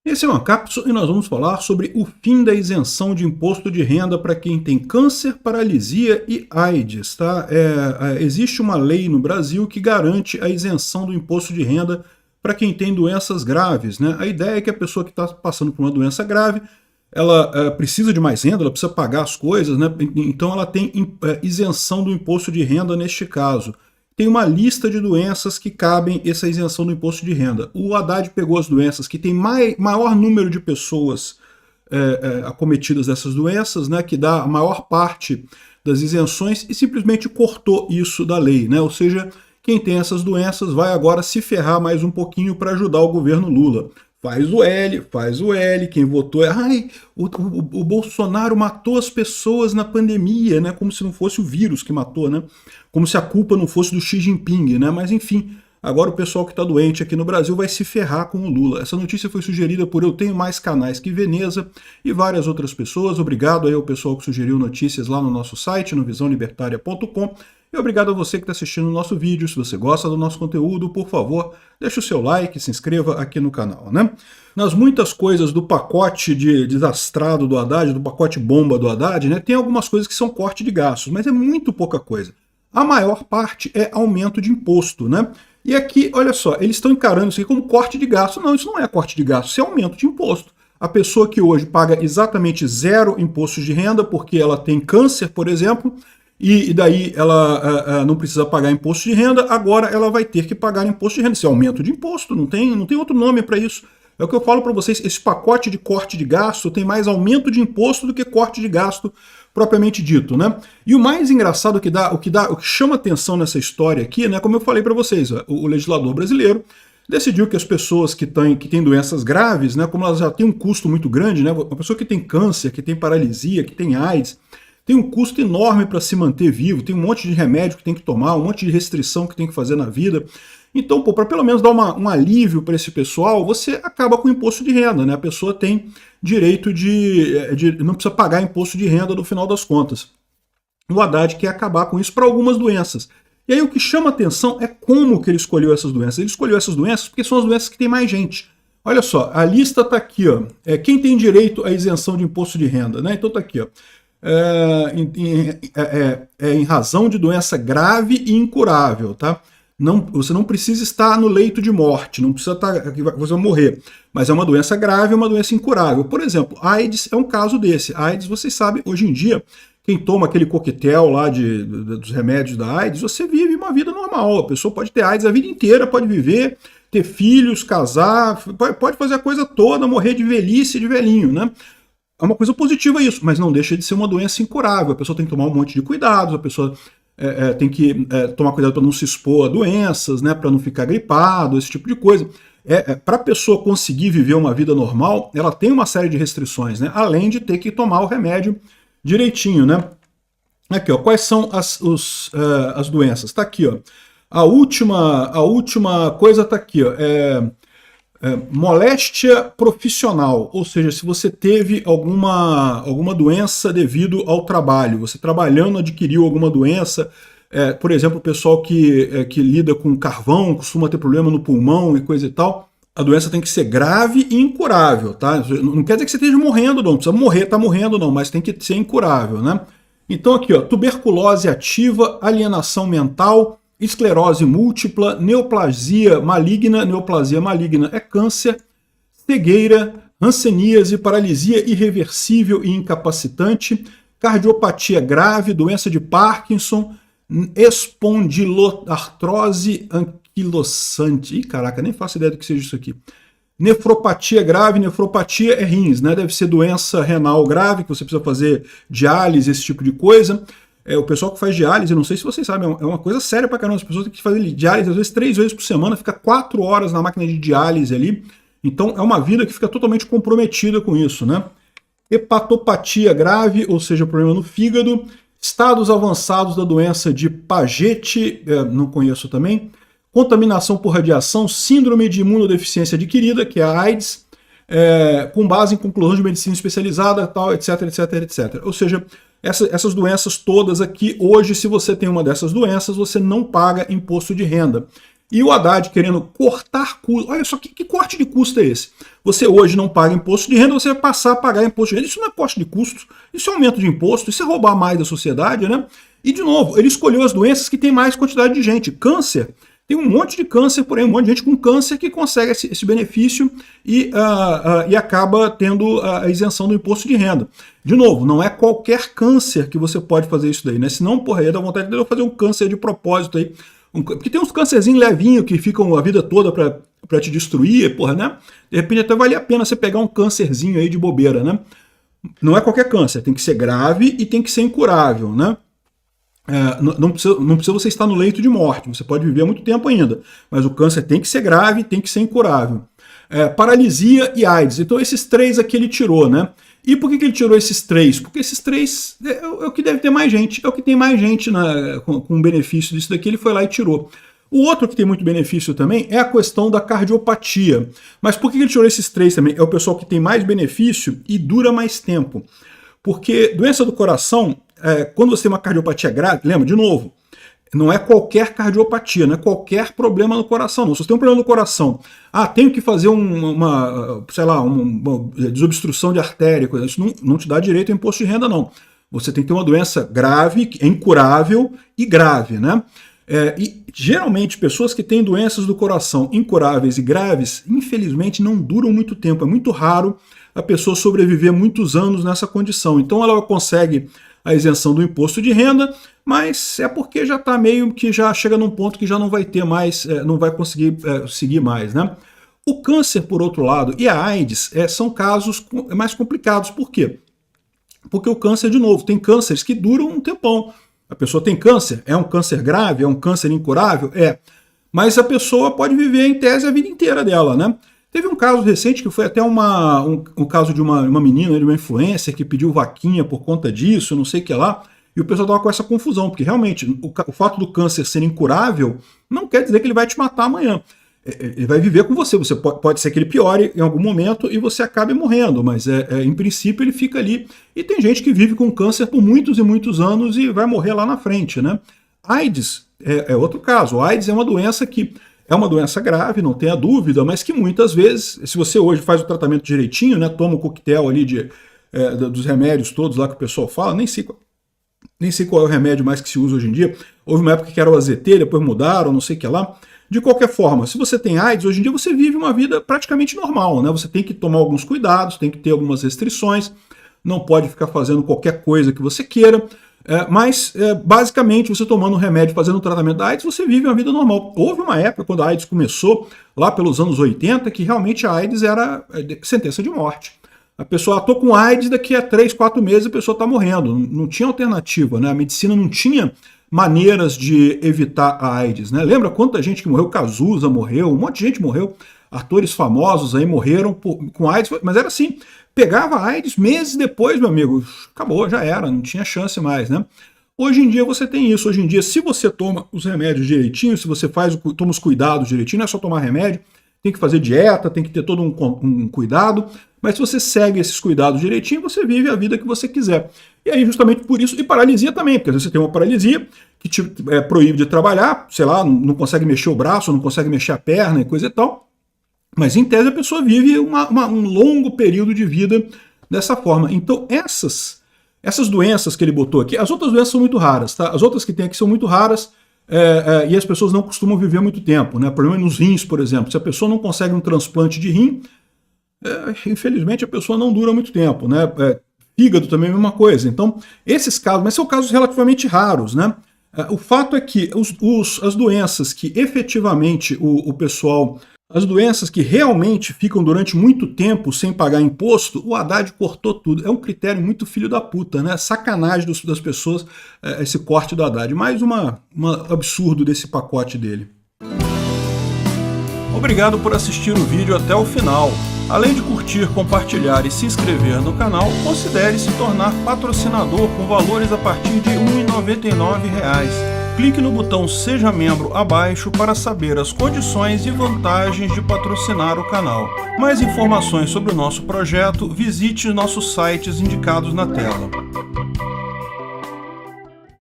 Esse é uma cápsula e nós vamos falar sobre o fim da isenção de imposto de renda para quem tem câncer, paralisia e AIDS. Tá? Existe uma lei no Brasil que garante a isenção do imposto de renda para quem tem doenças graves. Né? A ideia é que a pessoa que está passando por uma doença grave, ela precisa de mais renda, ela precisa pagar as coisas, né? Então ela tem isenção do imposto de renda neste caso. Tem uma lista de doenças que cabem essa isenção do imposto de renda. O Haddad pegou as doenças que tem maior número de pessoas acometidas dessas doenças, né, que dá a maior parte das isenções, e simplesmente cortou isso da lei. Né? Ou seja, quem tem essas doenças vai agora se ferrar mais um pouquinho para ajudar o governo Lula. Faz o L, quem votou ai, o Bolsonaro matou as pessoas na pandemia, né? Como se não fosse o vírus que matou, né? Como se a culpa não fosse do Xi Jinping, né? Mas enfim, agora o pessoal que está doente aqui no Brasil vai se ferrar com o Lula. Essa notícia foi sugerida por Eu Tenho Mais Canais que Veneza e várias outras pessoas. Obrigado aí ao pessoal que sugeriu notícias lá no nosso site, no visãolibertaria.com. E obrigado a você que está assistindo o nosso vídeo. Se você gosta do nosso conteúdo, por favor, deixe o seu like, se inscreva aqui no canal. Né? Nas muitas coisas do pacote desastrado do Haddad, do pacote bomba do Haddad, né, tem algumas coisas que são corte de gastos, mas é muito pouca coisa. A maior parte é aumento de imposto. Né? E aqui, olha só, eles estão encarando isso aqui como corte de gasto. Não, isso não é corte de gasto, isso é aumento de imposto. A pessoa que hoje paga exatamente zero impostos de renda porque ela tem câncer, por exemplo, e daí ela não precisa pagar imposto de renda, agora ela vai ter que pagar imposto de renda. Isso é aumento de imposto, não tem outro nome para isso. É o que eu falo para vocês, esse pacote de corte de gasto tem mais aumento de imposto do que corte de gasto propriamente dito. Né? E o mais engraçado o que chama atenção nessa história aqui, né, como eu falei para vocês, o legislador brasileiro decidiu que as pessoas que têm doenças graves, né, como elas já têm um custo muito grande, né, uma pessoa que tem câncer, que tem paralisia, que tem AIDS, tem um custo enorme para se manter vivo, tem um monte de remédio que tem que tomar, um monte de restrição que tem que fazer na vida. Então, para pelo menos dar um alívio para esse pessoal, você acaba com o imposto de renda. Né? A pessoa tem direito não precisa pagar imposto de renda no final das contas. O Haddad quer acabar com isso para algumas doenças. E aí o que chama atenção é como que ele escolheu essas doenças. Ele escolheu essas doenças porque são as doenças que tem mais gente. Olha só, a lista está aqui. Ó. Quem tem direito à isenção de imposto de renda? Né? Então está aqui. Ó. Em razão de doença grave e incurável, tá? Você não precisa estar no leito de morte, não precisa estar, você vai morrer, mas é uma doença grave, uma doença incurável. Por exemplo, AIDS é um caso desse. AIDS, vocês sabem, hoje em dia, quem toma aquele coquetel lá dos remédios da AIDS, você vive uma vida normal. A pessoa pode ter AIDS a vida inteira, pode viver, ter filhos, casar, pode fazer a coisa toda, morrer de velhice e de velhinho, né? É uma coisa positiva isso, mas não deixa de ser uma doença incurável. A pessoa tem que tomar um monte de cuidados, a pessoa tem que tomar cuidado para não se expor a doenças, né, para não ficar gripado, esse tipo de coisa. Para a pessoa conseguir viver uma vida normal, ela tem uma série de restrições, né, além de ter que tomar o remédio direitinho. Né. Aqui, ó, quais são as doenças? Está aqui, ó. A última coisa está aqui, ó. Moléstia profissional, ou seja, se você teve alguma doença devido ao trabalho, você trabalhando adquiriu alguma doença, por exemplo, o pessoal que lida com carvão costuma ter problema no pulmão e coisa e tal, a doença tem que ser grave e incurável, tá? Não quer dizer que você esteja morrendo, não precisa morrer, tá morrendo não, mas tem que ser incurável, né? Então aqui, ó, tuberculose ativa, alienação mental, esclerose múltipla, neoplasia maligna é câncer, cegueira, hanseníase, paralisia irreversível e incapacitante, cardiopatia grave, doença de Parkinson, espondiloartrose anquilosante. Ih, caraca, nem faço ideia do que seja isso aqui. Nefropatia grave, nefropatia é rins, né? Deve ser doença renal grave, que você precisa fazer diálise, esse tipo de coisa. O pessoal que faz diálise, não sei se vocês sabem, é uma coisa séria pra caramba. As pessoas têm que fazer diálise às vezes 3 vezes por semana, fica 4 horas na máquina de diálise ali. Então é uma vida que fica totalmente comprometida com isso, né? Hepatopatia grave, ou seja, problema no fígado. Estados avançados da doença de Paget, não conheço também. Contaminação por radiação, síndrome de imunodeficiência adquirida, que é a AIDS, com base em conclusão de medicina especializada, tal, etc, etc, etc. Ou seja, essas doenças todas aqui, hoje, se você tem uma dessas doenças, você não paga imposto de renda. E o Haddad querendo cortar custos. Olha só, que corte de custo é esse? Você hoje não paga imposto de renda, você vai passar a pagar imposto de renda. Isso não é corte de custo, isso é aumento de imposto, isso é roubar mais da sociedade, né? E, de novo, ele escolheu as doenças que tem mais quantidade de gente. Câncer, tem um monte de câncer, porém, um monte de gente com câncer que consegue esse benefício e acaba tendo a isenção do imposto de renda. De novo, não é qualquer câncer que você pode fazer isso daí, né? Senão, porra, ia dar vontade de eu fazer um câncer de propósito aí. Porque tem uns câncerzinhos levinhos que ficam a vida toda para te destruir, porra, né? De repente até vale a pena você pegar um câncerzinho aí de bobeira, né? Não é qualquer câncer, tem que ser grave e tem que ser incurável, né? Não precisa você estar no leito de morte, você pode viver muito tempo ainda, mas o câncer tem que ser grave, tem que ser incurável. Paralisia e AIDS, então esses três aqui ele tirou, né? E por que ele tirou esses três? Porque esses três é o que deve ter mais gente, é o que tem mais gente com benefício disso daqui, ele foi lá e tirou. O outro que tem muito benefício também é a questão da cardiopatia. Mas por que ele tirou esses três também? É o pessoal que tem mais benefício e dura mais tempo. Porque doença do coração, quando você tem uma cardiopatia grave, lembra, de novo, não é qualquer cardiopatia, não é qualquer problema no coração, não. Se você tem um problema no coração, tenho que fazer uma desobstrução de artéria, isso não te dá direito ao imposto de renda, não. Você tem que ter uma doença grave, incurável e grave, né? E geralmente pessoas que têm doenças do coração incuráveis e graves, infelizmente não duram muito tempo. É muito raro a pessoa sobreviver muitos anos nessa condição. Então ela consegue a isenção do imposto de renda, mas é porque já está meio que já chega num ponto que já não vai ter mais, não vai conseguir seguir mais, né? O câncer, por outro lado, e a AIDS são casos mais complicados. Por quê? Porque o câncer, de novo, tem cânceres que duram um tempão. A pessoa tem câncer, é um câncer grave, é um câncer incurável? Mas a pessoa pode viver em tese a vida inteira dela, né? Teve um caso recente que foi até um caso de uma menina, de uma influencer, que pediu vaquinha por conta disso, não sei o que lá, e o pessoal estava com essa confusão, porque realmente o fato do câncer ser incurável não quer dizer que ele vai te matar amanhã. Ele vai viver com você, pode ser que ele piore em algum momento e você acabe morrendo, mas em princípio ele fica ali. E tem gente que vive com câncer por muitos e muitos anos e vai morrer lá na frente, né? AIDS é outro caso. A AIDS é uma doença que é uma doença grave, não tenha dúvida, mas que muitas vezes, se você hoje faz o tratamento direitinho, né, toma o coquetel ali dos remédios todos lá que o pessoal fala, nem sei qual é o remédio mais que se usa hoje em dia. Houve uma época que era o AZT, depois mudaram, não sei o que lá. De qualquer forma, se você tem AIDS, hoje em dia você vive uma vida praticamente normal, né? Você tem que tomar alguns cuidados, tem que ter algumas restrições, não pode ficar fazendo qualquer coisa que você queira, mas basicamente você tomando remédio, fazendo o tratamento da AIDS, você vive uma vida normal. Houve uma época, quando a AIDS começou, lá pelos anos 80, que realmente a AIDS era sentença de morte. A pessoa, estou com AIDS, daqui a 3, 4 meses a pessoa está morrendo. Não tinha alternativa, né? A medicina não tinha maneiras de evitar a AIDS, né? Lembra quanta gente que morreu? Cazuza morreu, um monte de gente morreu, atores famosos aí morreram com AIDS, mas era assim, pegava a AIDS meses depois, meu amigo, acabou, já era, não tinha chance mais, né? Hoje em dia você tem isso, hoje em dia se você toma os remédios direitinho, se você toma os cuidados direitinho, não é só tomar remédio, tem que fazer dieta, tem que ter todo um cuidado, mas se você segue esses cuidados direitinho, você vive a vida que você quiser. E aí, justamente por isso, e paralisia também, porque às vezes você tem uma paralisia que te proíbe de trabalhar, sei lá, não consegue mexer o braço, não consegue mexer a perna e coisa e tal, mas em tese a pessoa vive um longo período de vida dessa forma. Então essas doenças que ele botou aqui, as outras doenças são muito raras, tá? As outras que tem aqui são muito raras, e as pessoas não costumam viver muito tempo, né? Problema nos rins, por exemplo. Se a pessoa não consegue um transplante de rim, infelizmente a pessoa não dura muito tempo, né? Fígado também é a mesma coisa. Então, esses casos, mas são casos relativamente raros, né? O fato é que as doenças que efetivamente o pessoal, as doenças que realmente ficam durante muito tempo sem pagar imposto, o Haddad cortou tudo. É um critério muito filho da puta, né? Sacanagem das pessoas, esse corte do Haddad. Mais um absurdo desse pacote dele. Obrigado por assistir o vídeo até o final. Além de curtir, compartilhar e se inscrever no canal, considere se tornar patrocinador com valores a partir de R$ 1,99. Clique no botão Seja Membro abaixo para saber as condições e vantagens de patrocinar o canal. Mais informações sobre o nosso projeto, visite nossos sites indicados na tela.